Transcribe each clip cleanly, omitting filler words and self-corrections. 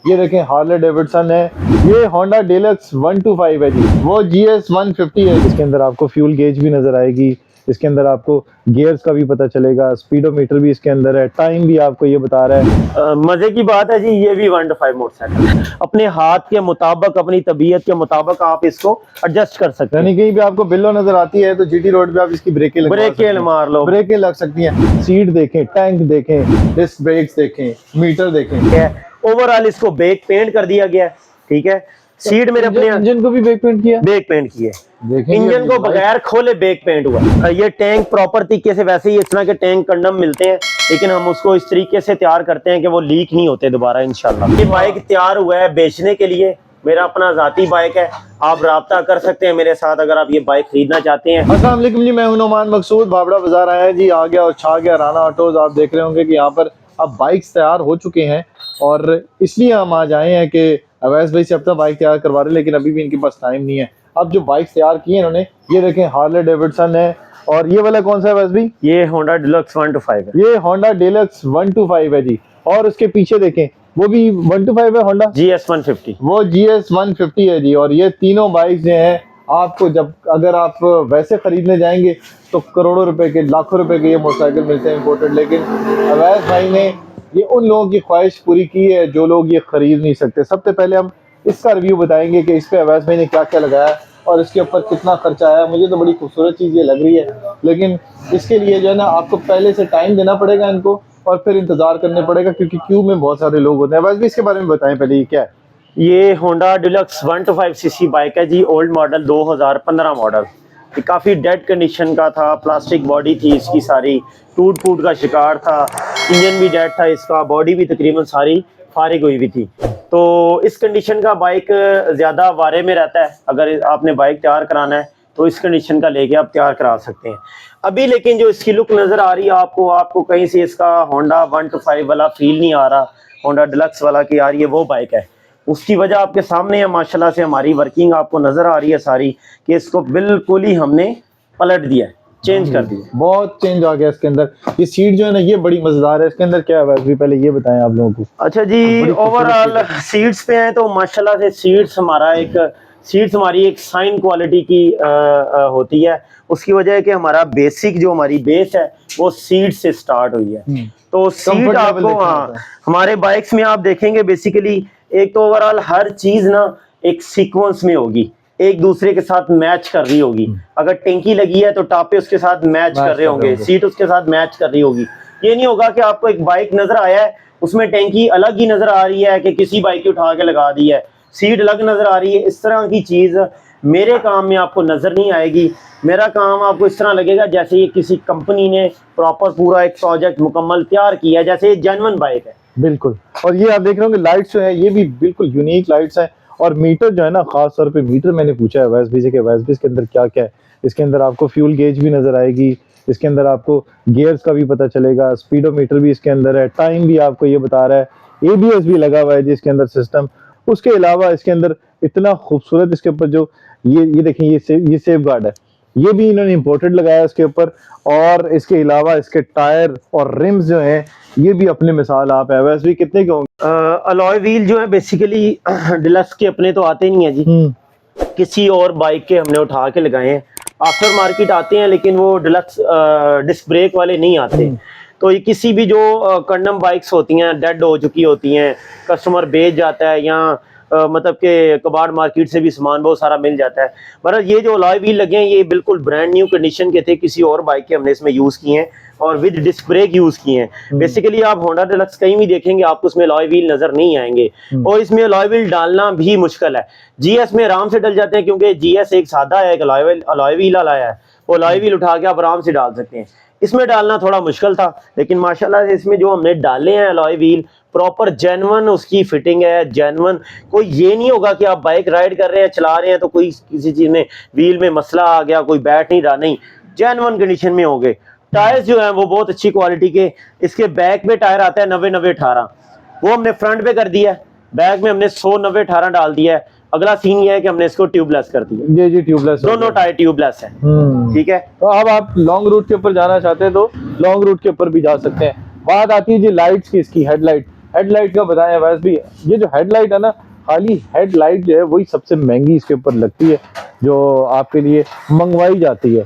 ये देखें Harley Davidson है, ये होंडा डिलक्स 125 है जी, वो GS 150 है। इसके अंदर आपको फ्यूल गेज भी नजर आएगी, इसके अंदर आपको गियर्स का भी पता चलेगा, स्पीडोमीटर भी इसके अंदर है, टाइम भी आपको ये बता रहा है। मजे की बात है जी, ये भी 125 मोटरसाइकिल है। अपने हाथ के मुताबिक, अपनी तबीयत के मुताबिक आप इसको एडजस्ट कर सकते हैं। यानी कहीं भी आपको बिल्लो नजर आती है तो GT रोड पे आप इसकी ब्रेकें मार लो, ब्रेकें लग सकती हैं। सीट देखें, टैंक देखें, डिस्क ब्रेक्स देखें, मीटर देखें। ओवरऑल इसको बैक पेंट कर दिया गया है, ठीक है। सीट मेरे अपने इंजन को भी बैक पेंट किया, बैक पेंट किए, इंजन को बगैर खोले बैक पेंट हुआ। ये टैंक प्रॉपर तरीके से, वैसे ही इस तरह के टैंक कंडम मिलते हैं, लेकिन हम उसको इस तरीके से तैयार करते हैं कि वो लीक नहीं होते दोबारा इंशाल्लाह। ये बाइक तैयार हुआ है बेचने के लिए, मेरा अपना जाती बाइक है। आप राब्ता कर सकते हैं मेरे साथ अगर आप ये बाइक खरीदना चाहते हैं। अस्सलाम वालेकुम जी, मैं हूं नोमान मकसूद। भाबड़ा बाजार आया है जी, आ गया और छा गया राना ऑटोज। आप देख रहे होंगे कि यहाँ पर अब बाइक्स तैयार हो चुके हैं और इसलिए हम आज आए हैं कि अवैस भाई से अब तक बाइक तैयार करवा रहे, लेकिन अभी भी इनके पास टाइम नहीं है। अब जो बाइक तैयार की है इन्होंने, ये देखें हार्ले डेविडसन है, और ये वाला कौन सा है अवैस भाई? ये होंडा डिलक्स 125 है। ये होंडा डिलक्स 125 है जी, और उसके पीछे देखें वो भी 125 है, होंडा GS 150, वो GS 150 है जी। और ये तीनों बाइक जो हैं आपको, जब अगर आप वैसे खरीदने जाएंगे तो करोड़ों रुपए के, लाखों रुपए के ये मोटरसाइकिल मिलते हैं इंपोर्टेड, लेकिन अवैस भाई ने ये उन लोगों की ख्वाहिश पूरी की है जो लोग ये खरीद नहीं सकते। सबसे पहले हम इसका रिव्यू बताएंगे कि इस पे अवैस भाई ने क्या क्या लगाया और इसके ऊपर कितना खर्चा आया। मुझे तो बड़ी खूबसूरत चीज़ ये लग रही है, लेकिन इसके लिए जो है ना आपको पहले से टाइम देना पड़ेगा इनको, और फिर इंतजार करने पड़ेगा क्योंकि क्यू में बहुत सारे लोग होते हैं। अवैस भाई इसके बारे में बताएं पहले, ये क्या है? ये होंडा डिलक्स 125 सीसी बाइक है जी, ओल्ड मॉडल 2015 मॉडल। ये काफ़ी डेड कंडीशन का था, प्लास्टिक बॉडी थी इसकी, सारी टूट फूट का शिकार था, इंजन भी डेड था इसका, बॉडी भी तकरीबन सारी फारिग हुई हुई थी। तो इस कंडीशन का बाइक ज़्यादा वारे में रहता है। अगर आपने बाइक तैयार कराना है तो इस कंडीशन का लेके आप तैयार करा सकते हैं अभी। लेकिन जो इसकी लुक नज़र आ रही है आपको कहीं से इसका होंडा 125 वाला फील नहीं आ रहा, होंडा डिलक्स वाला की आ रही है वो बाइक है। उसकी वजह आपके सामने है, माशाल्लाह से हमारी वर्किंग आपको नजर आ रही है सारी, कि इसको बिल्कुल ही हमने पलट दिया है, चेंज कर दिया, बहुत चेंज आ गया इसके अंदर। ये सीट जो है ना ये बड़ी मजेदार है। इसके अंदर क्या है भी, पहले ये बताएं आप लोगों को। अच्छा जी, ओवरऑल सीट्स पे हैं तो माशाल्लाह से सीट्स हमारी एक साइन क्वालिटी की होती है। उसकी वजह है कि हमारा बेसिक जो हमारी बेस है वो सीट से स्टार्ट हुई है। तो सीट आपको, हाँ, हमारे बाइक्स में आप देखेंगे बेसिकली एक तो ओवरऑल हर चीज ना एक सीक्वेंस में होगी, एक दूसरे के साथ मैच कर रही होगी। अगर टैंकी लगी है तो टापे उसके साथ मैच कर रहे होंगे, सीट उसके साथ मैच कर रही होगी। ये नहीं होगा कि आपको एक बाइक नजर आया है उसमें टैंकी अलग ही नजर आ रही है कि किसी बाइक की उठा के लगा दी है, सीट अलग नजर आ रही है। इस तरह की चीज मेरे काम में आपको नजर नहीं आएगी। मेरा काम आपको इस तरह लगेगा जैसे ये किसी कंपनी ने प्रॉपर पूरा एक प्रोजेक्ट मुकम्मल तैयार किया है, जैसे ये जेन्युइन बाइक है बिल्कुल। और ये आप देख रहे होंगे लाइट्स जो है ये भी बिल्कुल यूनिक लाइट्स हैं, और मीटर जो है ना, खास तौर पे मीटर मैंने पूछा है अवैस भाई से कि अवैस भाई इसके अंदर क्या क्या है। इसके अंदर आपको फ्यूल गेज भी नजर आएगी, इसके अंदर आपको गियर्स का भी पता चलेगा, स्पीडोमीटर भी इसके अंदर है, टाइम भी आपको ये बता रहा है, ABS भी लगा हुआ है जी इसके अंदर सिस्टम। उसके अलावा इसके अंदर इतना खूबसूरत इसके ऊपर जो ये देखें, ये सेफ गार्ड है, ये भी इन्होंने इंपोर्टेड लगाया इसके ऊपर। और इसके अलावा इसके टायर और रिम्स जो हैं ये भी अपनी मिसाल आप है। वैसे भी कितने के होंगे? अलॉय व्हील जो है बेसिकली डिलक्स के अपने तो आते नहीं है जी, किसी और बाइक के हमने उठा के लगाए हैं। आफ्टर मार्केट आते हैं लेकिन वो डिलक्स डिस्क ब्रेक वाले नहीं आते। तो ये किसी भी जो कंडम बाइक्स होती हैं, डेड हो चुकी होती हैं, कस्टमर बेच जाता है, या मतलब के कबाड़ मार्केट से भी सामान बहुत सारा मिल जाता है। बहरहाल ये जो अलॉय व्हील लगे हैं ये बिल्कुल ब्रांड न्यू कंडीशन के थे, किसी और बाइक के हमने इसमें यूज़ किए हैं और विद डिस्क ब्रेक यूज़ किए हैं। बेसिकली आप होंडा डिलक्स कहीं भी देखेंगे आपको उसमें अलॉय व्हील नजर नहीं आएंगे, और इसमें अलॉय व्हील डालना भी मुश्किल है। GS में आराम से डल जाते हैं क्योंकि GS एक सादा है, एक अलॉय व्हील वाला है, वो अलॉय व्हील उठा के आप आराम से डाल सकते हैं। इसमें डालना थोड़ा मुश्किल था, लेकिन माशाल्लाह से इसमें जो हमने डाले हैं अलॉय व्हील प्रॉपर जेन्युइन उसकी फिटिंग है, जेन्युइन। कोई ये नहीं होगा कि आप बाइक राइड कर रहे हैं, चला रहे हैं तो कोई किसी चीज़ में व्हील में मसला आ गया, कोई बैठ नहीं रहा, नहीं, जेन्युइन कंडीशन में होंगे। टायर्स जो हैं वो बहुत अच्छी क्वालिटी के, इसके बैक में टायर आता है 90-90-18, वो हमने फ्रंट पे कर दिया है, बैक में हमने 100-90-18 डाल दिया है। अगला सीन ये है कि हमने इसको ट्यूबलेस कर दिया, जी ट्यूबलेस, दोनों टायर ट्यूबलेस है, ठीक है। तो अब आप लॉन्ग रूट के ऊपर जाना चाहते हैं तो लॉन्ग रूट के ऊपर भी जा सकते हैं। बात आती है जी लाइट्स की, इसकी हेडलाइट हेडलाइट का बताएं अवैस भी, ये जो हेडलाइट है ना, खाली हेडलाइट जो है वही सबसे महंगी इसके ऊपर लगती है जो आपके लिए मंगवाई जाती है।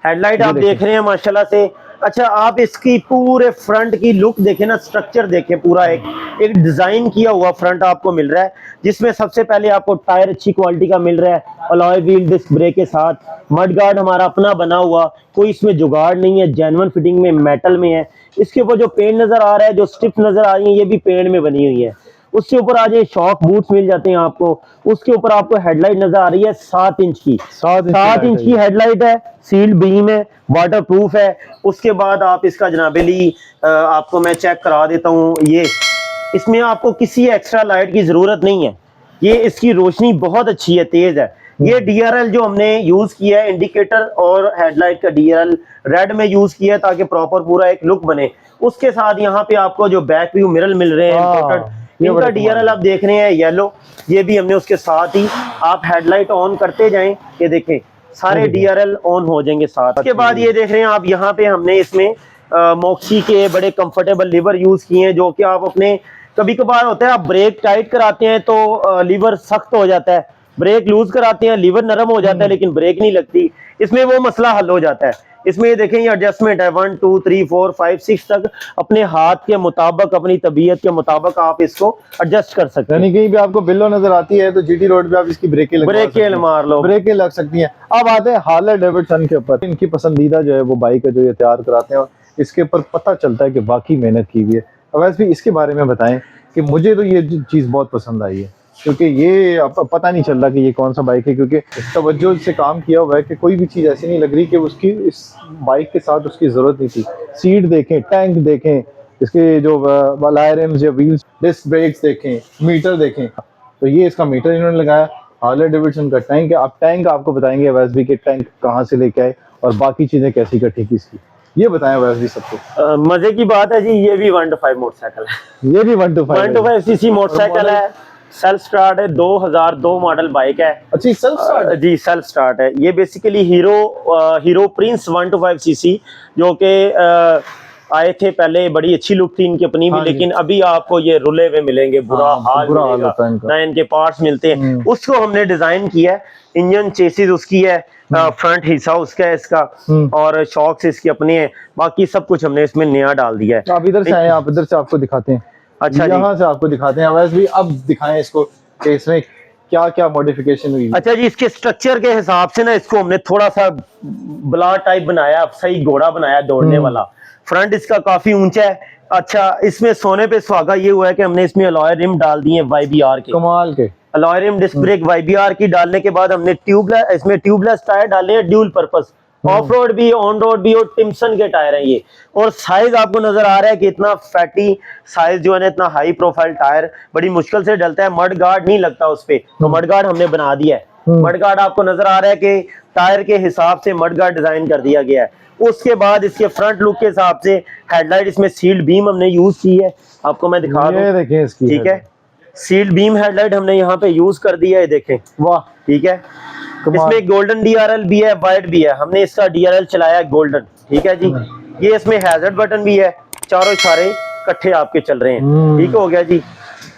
हेडलाइट ये आप देखिए। देख रहे हैं माशाल्लाह से। अच्छा, आप इसकी पूरे फ्रंट की लुक देखें ना, स्ट्रक्चर देखें, पूरा एक डिजाइन किया हुआ फ्रंट आपको मिल रहा है, जिसमें सबसे पहले आपको टायर अच्छी क्वालिटी का मिल रहा है, अलॉय व्हील डिस्क ब्रेक के साथ, मड गार्ड हमारा अपना बना हुआ, कोई इसमें जुगाड़ नहीं है, जेन्युइन फिटिंग में मेटल में है। इसके ऊपर जो पेंट नजर आ रहा है, जो स्ट्रिप नजर आ रही है, ये भी पेंट में बनी हुई है। उसके ऊपर आज ये शॉक बूट्स मिल जाते हैं आपको। उसके ऊपर आपको हेडलाइट नजर आ रही है 7 इंच की, 7 इंच की हेडलाइट है, सील्ड बीम है, वाटर प्रूफ है। उसके बाद आप इसका जनाबेली आपको मैं चेक करा देता हूँ, ये इसमें आपको किसी एक्स्ट्रा लाइट की जरूरत नहीं है, ये इसकी रोशनी बहुत अच्छी है, तेज है। ये डीआरएल जो हमने यूज किया है, इंडिकेटर और हेडलाइट का डीआरएल रेड में यूज किया है ताकि प्रॉपर पूरा एक लुक बने। उसके साथ यहाँ पे आपको जो बैक व्यू मिरर मिल रहे हैं इंपोर्टेड, इनका डीआरएल आप देख रहे हैं येलो, ये भी हमने उसके साथ ही। आप हेडलाइट ऑन करते जाएं, ये देखें सारे डीआरएल ऑन हो जाएंगे साथ। उसके बाद ये देख रहे हैं आप, यहाँ पे हमने इसमें मॉक्सी के बड़े कंफर्टेबल लीवर यूज किए हैं, जो कि आप अपने कभी कभार होता है आप ब्रेक टाइट कराते हैं तो लीवर सख्त हो जाता है, ब्रेक लूज कराते हैं लीवर नरम हो जाता है लेकिन ब्रेक नहीं लगती, इसमें वो मसला हल हो जाता है। इसमें ये देखें, ये एडजस्टमेंट है 1 2 3 4 5 6 तक, अपने हाथ के मुताबिक, अपनी तबीयत के मुताबिक आप इसको एडजस्ट कर सकते हैं। यानी कहीं भी आपको बिल्लो नजर आती है तो जीटी रोड पे आप इसकी ब्रेकें मार लो, ब्रेकें लग सकती हैं। अब आते हैं हार्ले डेविडसन के ऊपर, इनकी पसंदीदा जो है वो बाइक है जो ये तैयार कराते हैं, और इसके ऊपर पता चलता है कि वाकई मेहनत की हुई है। अवैस भी इसके बारे में बताएं कि मुझे तो ये चीज़ बहुत पसंद आई है, क्योंकि ये अब पता नहीं चल रहा कि ये कौन सा बाइक है, क्योंकि तवज्जो से काम किया हुआ है कि कोई भी चीज़ ऐसी नहीं लग रही कि उसकी इस बाइक के साथ उसकी ज़रूरत नहीं थी। सीट देखें, टैंक देखें, इसके जो अलाय रिम्स या व्हील्स, डिस्क ब्रेक्स देखें, मीटर देखें, तो ये इसका मीटर इन्होंने लगाया। हार्ले डेविडसन का टैंक है। आप टैंक आपको बताएंगे अवैस भी कि टैंक कहाँ से लेके आए और बाकी चीज़ें कैसी इकट्ठी की इसकी, ये बताएं अवैस भी सबको। मजे की बात है जी, ये भी 1 to 5 मोटरसाइकिल है, ये भी 1 to 5 सीसी मोटरसाइकिल है, सेल्फ स्टार्ट है, 2002 मॉडल बाइक है। अच्छी सेल्फ स्टार्ट जी सेल्फ स्टार्ट है। ये basically hero Prince 1 to 5 CC, जो कि आए थे पहले, बड़ी अच्छी लुक थी इनकी अपनी भी, लेकिन अभी आपको ये रुले हुए मिलेंगे, बुरा हाल मिलेगा, ना इनके पार्ट्स मिलते हैं। उसको हमने डिजाइन किया है, इंजन चेसिस उसकी है, फ्रंट हिस्सा उसका है इसका, और शॉक्स इसके अपने हैं, बाकी सब कुछ हमने इसमें नया डाल दिया है। आप इधर से आए, आप इधर से आपको दिखाते हैं। अच्छा, यहाँ से आपको दिखाते हैं अवैस भी। अब दिखाएं इसको कि इसमें क्या क्या मॉडिफिकेशन हुई। अच्छा जी, इसके स्ट्रक्चर के हिसाब से ना इसको हमने थोड़ा सा ब्ला टाइप बनाया, सही घोड़ा बनाया दौड़ने वाला। फ्रंट इसका काफी ऊंचा है। अच्छा, इसमें सोने पे सुहागा ये हुआ है कि हमने इसमें अलॉय रिम डाल दिए वाईबीआर के, कमाल के alloy rim disc brake YBR की डालने के बाद हमने इसमें ट्यूबलेस टायर डाले हैं, ड्यूल पर्पस, ऑफ रोड भी, ऑन रोड भी, और टिम्सन के टायर हैं ये। और साइज आपको नजर आ रहा है कि इतना फैटी साइज जो है ना, इतना हाई प्रोफाइल टायर बड़ी मुश्किल से डलता है, मड गार्ड नहीं लगता उस पे, तो मड गार्ड हमने बना दिया है। मड गार्ड आपको नजर आ रहा है कि टायर के हिसाब से मड गार्ड डिजाइन कर दिया गया है। उसके बाद इसके फ्रंट लुक के हिसाब से हेडलाइट इसमें सील्ड बीम हमने यूज की है, आपको मैं दिखा दूं, देखें इसकी, ठीक है, सील्ड बीम हेडलाइट हमने यहाँ पे यूज कर दिया है, देखें, वाह, ठीक है। इसमें गोल्डन डीआरएल भी है, वाइट भी है, हमने इसका डीआरएल चलाया गोल्डन, ठीक है जी। ये इसमें हैजर्ड बटन भी है, चारों इशारे इकट्ठे आपके चल रहे हैं, ठीक हो गया जी।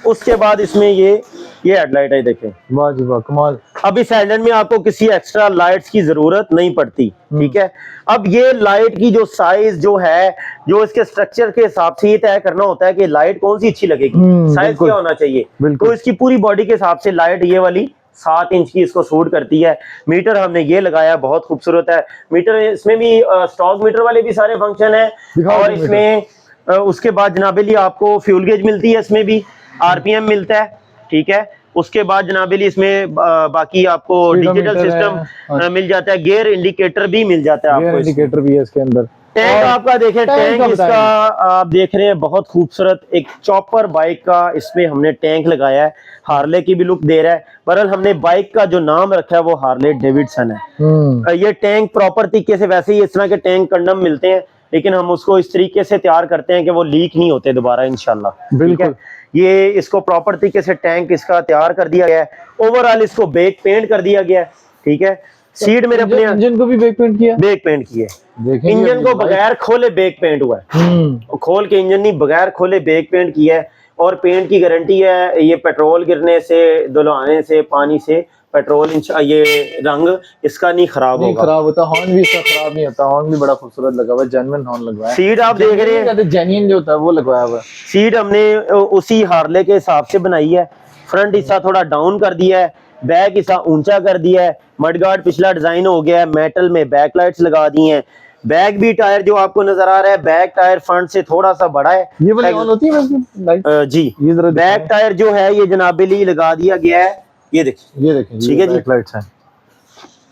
उसके बाद इसमें ये हेडलाइट है, देखें, वाह जी वाह, कमाल। अब इस हेडलाइट में आपको किसी एक्स्ट्रा लाइट्स की जरूरत नहीं पड़ती, ठीक है। अब ये लाइट की जो साइज जो है, जो इसके स्ट्रक्चर के हिसाब से ये तय करना होता है कि लाइट कौन सी अच्छी लगेगी, साइज क्या होना चाहिए। तो इसकी पूरी बॉडी के हिसाब से लाइट ये वाली 7 इंच की इसको सूट करती है। मीटर हमने ये लगाया, बहुत खूबसूरत है मीटर, इसमें भी स्टॉक मीटर वाले भी सारे फंक्शन है। और इसमें उसके बाद जनाबेली आपको फ्यूल गेज मिलती है, इसमें भी आरपीएम मिलता है, ठीक है। उसके बाद जनाबेली इसमें बाकी आपको डिजिटल सिस्टम मिल जाता है, गियर इंडिकेटर भी मिल जाता है आपको, इंडिकेटर भी है इसके अंदर। टैंक आपका देखें, टैंक इसका आप देख रहे हैं, बहुत खूबसूरत एक चॉपर बाइक का इसमें हमने टैंक लगाया है, हार्ले की भी लुक दे रहा है। बहरहाल हमने बाइक का जो नाम रखा है वो हार्ले डेविडसन है। ये टैंक प्रॉपर तरीके से, वैसे ही इस तरह के टैंक कंडम मिलते हैं, लेकिन हम उसको इस तरीके से तैयार करते हैं कि वो लीक नहीं होते दोबारा इंशाल्लाह, ठीक है। ये इसको प्रॉपर तरीके से टैंक इसका तैयार कर दिया गया है। ओवरऑल इसको बैक पेंट कर दिया गया है, ठीक है। सीट मेरे अपने इंजन को भी बैक पेंट किया, बैक पेंट किया देखें इंजन को बगैर खोले बैक पेंट हुआ है, खोल के इंजन नहीं बगैर खोले बैक पेंट किया है। और पेंट की गारंटी है, ये पेट्रोल गिरने से, धुलवाने से, पानी से पेट्रोल ये रंग इसका नहीं खराब नहीं होगा। खराब होता, हॉर्न भी इसका खराब नहीं होता, हॉर्न भी बड़ा खूबसूरत लगा हुआ है, जेन्युइन हॉर्न लगवाया है। सीट आप देख रहे हैं, जेन्युइन जो होता है वो लगवाया हुआ है। सीट हमने उसी हार्ले के हिसाब से बनाई है। फ्रंट हिस्सा थोड़ा डाउन कर दिया है, बैक हिस्सा ऊंचा कर दिया है, मडगार्ड पिछला डिजाइन हो गया है, मेटल में बैक लाइट्स लगा दी हैं। बैक भी टायर जो आपको नजर आ रहा है, बैक टायर फ्रंट से थोड़ा सा बड़ा है। ये वाली ऑन होती है वैसे लाइट? जी, ये जरा बैक टायर जो है ये जनाबेली लगा दिया गया है, ये देखिए, ये देखें, ठीक है जी, बैक लाइट्स हैं,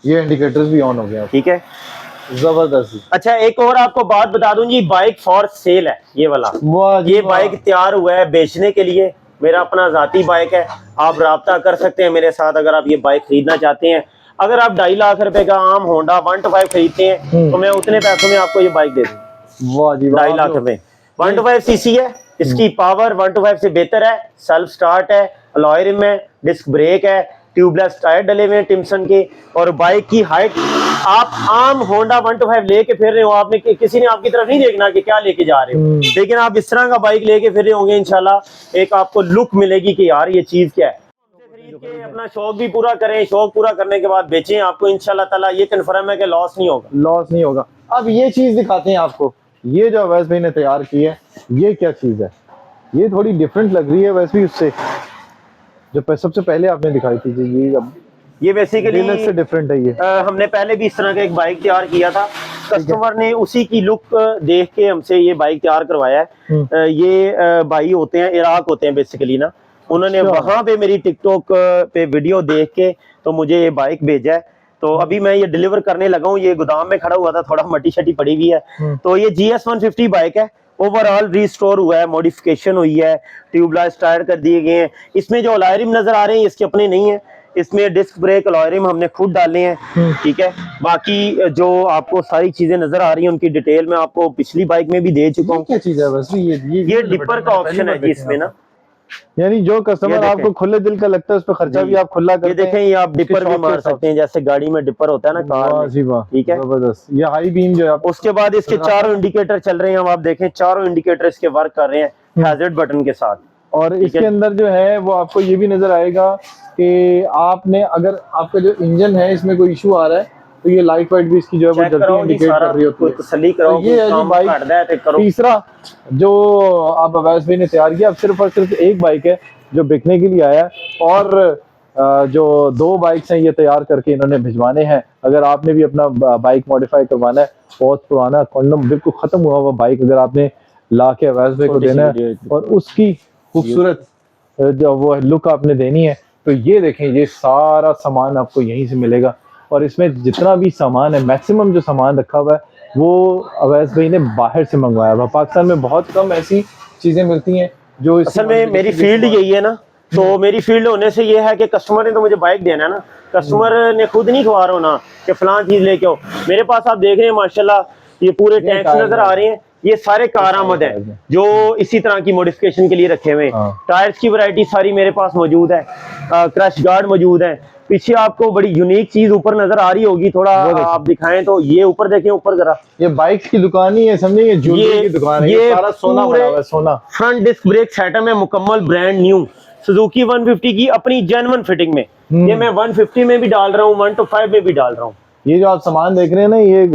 ये इंडिकेटर्स भी ऑन हो गया, ठीक है, जबरदस्त। अच्छा एक और आपको बात बता दूं जी, बाइक फॉर सेल है ये वाला, ये बाइक तैयार हुआ है बेचने के लिए, मेरा अपना जाती बाइक है। आप राब्ता कर सकते हैं मेरे साथ अगर आप ये बाइक खरीदना चाहते हैं। अगर आप 2.5 लाख रुपए का आम होंडा 125 खरीदते हैं तो मैं उतने पैसों में आपको ये बाइक दे दूं। वाह जी, 2.5 लाख रुपए। 125 सीसी है, इसकी पावर 125 से बेहतर है, सेल्फ स्टार्ट है, अलॉय रिम है, डिस्क ब्रेक है, ट्यूबलेस टायर डले हुए हैं टिम्सन के, और बाइक की हाइट, आप आम होंडा 125 लेके फिर रहे हो, आपने किसी ने आपकी तरफ नहीं देखना कि क्या लेके जा रहे हो, लेकिन आप इस तरह का बाइक लेके फिर रहे होंगे, इंशाल्लाह एक आपको लुक मिलेगी कि यार ये चीज क्या है। खरीद के अपना शौक भी पूरा करें, शौक पूरा करने के बाद बेचें, आपको इंशाल्लाह ताला ये कन्फर्म है कि लॉस नहीं होगा, लॉस नहीं होगा। अब ये चीज दिखाते हैं आपको, ये जो अवैस भाई ने तैयार की है, ये क्या चीज है, ये थोड़ी डिफरेंट लग रही है वैसे भी उससे जो सबसे पहले आपने दिखाई थी जी। ये अब ये बेसिकली से डिफरेंट है ये। हमने पहले भी इस तरह का एक बाइक तैयार किया था, कस्टमर ने उसी की लुक देख के हमसे ये बाइक तैयार करवाया है। ये भाई होते हैं, इराक होते हैं बेसिकली ना, उन्होंने वहां पे मेरी टिकटॉक पे वीडियो देख के तो मुझे ये बाइक भेजा है। तो अभी मैं ये डिलीवर करने लगा हूँ, ये गोदाम में खड़ा हुआ था, थोड़ा मटी शटी पड़ी हुई है। तो ये GS 150 बाइक है, ओवरऑल रिस्टोर हुआ है, मॉडिफिकेशन हुई है, ट्यूबलेस टायर कर दिए गए हैं। इसमें जो अलॉय रिम नजर आ रहे हैं इसके अपने नहीं है, इसमें डिस्क ब्रेक अलॉय रिम हमने खुद डाले हैं, ठीक है। बाकी जो आपको सारी चीजें नजर आ रही हैं उनकी डिटेल में आपको पिछली बाइक में भी दे चुका हूँ। क्या चीज है वैसे ये डिपर का ऑप्शन है जी इसमें ना, यानी जो कस्टमर आपको खुले दिल का लगता है उस पर खर्चा भी आप खुला करते हैं। ये देखें, ये आप डिपर भी मार सकते हैं, जैसे गाड़ी में डिपर होता है ना कार में, ठीक है, जबरदस्त। ये हाई बीम जो है उसके बाद इसके चारों इंडिकेटर चल रहे हैं, अब आप देखें चारों इंडिकेटर इसके वर्क कर रहे हैं हैजर्ड बटन के साथ। और इसके अंदर जो है वो आपको ये भी नजर आएगा कि आपने अगर आपका जो इंजन है इसमें कोई इशू आ रहा है तो ये लाइट वाइट भी इसकी जो है वो जल्दी इंडिकेट कर रही होती है। तसल्ली करो, तो ये है जी बाइक। तीसरा जो आप अवैस भाई ने तैयार किया, अब सिर्फ और सिर्फ एक बाइक है जो बिकने के लिए आया है, और जो 2 बाइक्स हैं ये तैयार करके इन्होंने भिजवाने हैं। अगर आपने भी अपना बाइक मॉडिफाई करवाना है, बहुत पुराना कॉन्डम बिल्कुल खत्म हुआ हुआ बाइक अगर आपने ला के अवैस भाई को देना है और उसकी खूबसूरत जो वो लुक आपने देनी है, तो ये देखें, ये सारा सामान आपको यहीं से मिलेगा। और इसमें जितना भी सामान है, मैक्सिमम जो सामान रखा हुआ है वो अवैस भाई ने बाहर से मंगवाया हुआ। पाकिस्तान में बहुत कम ऐसी चीजें मिलती हैं जो असल में मेरी फील्ड यही है ना, तो मेरी फील्ड होने से ये है कि कस्टमर ने तो मुझे बाइक देना है ना, कस्टमर ने खुद नहीं खवा रहा होना कि फलां चीज लेके आओ। मेरे पास आप देख रहे हैं माशाल्लाह ये पूरे टैंक्स नजर आ रहे हैं, ये सारे कार आमद है जो इसी तरह की मॉडिफिकेशन के लिए रखे हुए हैं। टायर्स की वैरायटी सारी मेरे पास मौजूद है, क्रश गार्ड मौजूद है। पीछे आपको बड़ी यूनिक चीज ऊपर नजर आ रही होगी, थोड़ा आप दिखाएं तो ये ऊपर देखें, ऊपर जरा, ये बाइक की दुकान ही है, समझे, ये ज्वेलरी की दुकान है, ये सारा सोना भरा हुआ है, सोना। फ्रंट डिस्क ब्रेक सेटअप है मुकम्मल ब्रांड न्यू, सुजुकी 150 की अपनी जेन्युइन फिटिंग में। ये मैं 150 में भी डाल रहा हूँ, 125 में भी डाल रहा हूँ। ये जो आप सामान देख रहे हैं ना, ये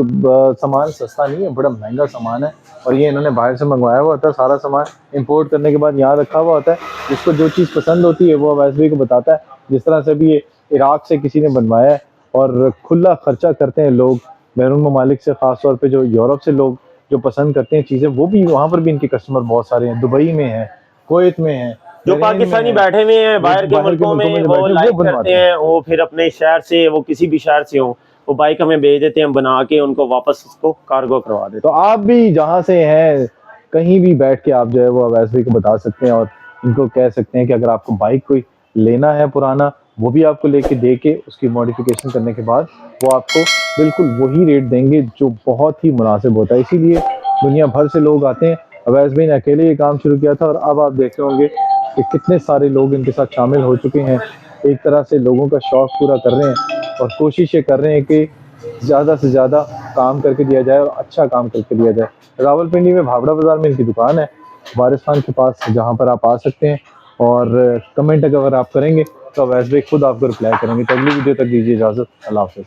सामान सस्ता नहीं है, बड़ा महंगा सामान है, और ये इन्होंने बाहर से मंगवाया हुआ होता है। सारा सामान इंपोर्ट करने के बाद यहाँ रखा हुआ होता है। जिसको जो चीज़ पसंद होती है वो अवैस भाई को बताता है। जिस तरह से भी ये इराक से किसी ने बनवाया है, और खुला खर्चा करते हैं लोग बैरून ममालिक से, ख़ासतौर पर जो यूरोप से लोग जो पसंद करते हैं चीज़ें, वो भी वहाँ पर भी इनके कस्टमर बहुत सारे हैं। दुबई में है, कुवैत में है, जो पाकिस्तानी बैठे हुए हैं बाहर के मुल्कों में, वो लाइक करते हैं, वो फिर अपने शहर से, वो किसी भी शहर से हो, वो बाइक हमें भेज देते हैं, हम बना के उनको वापस उसको कार्गो करवा देते। तो आप भी जहाँ से हैं कहीं भी बैठ के आप जो है वो अवैस भाई को बता सकते हैं, और इनको कह सकते हैं कि अगर आपको बाइक कोई लेना है पुराना, वो भी आपको लेके दे के उसकी मॉडिफिकेशन करने के बाद वो आपको बिल्कुल वही रेट देंगे जो बहुत ही मुनासिब होता है। इसीलिए दुनिया भर से लोग आते हैं। अवैस भाई ने अकेले ये काम शुरू किया था, और अब आप देख रहे होंगे कि कितने सारे लोग इनके साथ शामिल हो चुके हैं, एक तरह से लोगों का शौक पूरा कर रहे हैं। और कोशिश ये कर रहे हैं कि ज़्यादा से ज़्यादा काम करके दिया जाए और अच्छा काम करके दिया जाए। रावलपिंडी में भावड़ा बाज़ार में इनकी दुकान है, वारिस खान के पास, जहाँ पर आप आ सकते हैं। और कमेंट अगर आप करेंगे तो अवैस भाई खुद आपको रिप्लाई करेंगे। तो अगली वीडियो तक दीजिए इजाज़त। अल्लाह हाफ़िज़।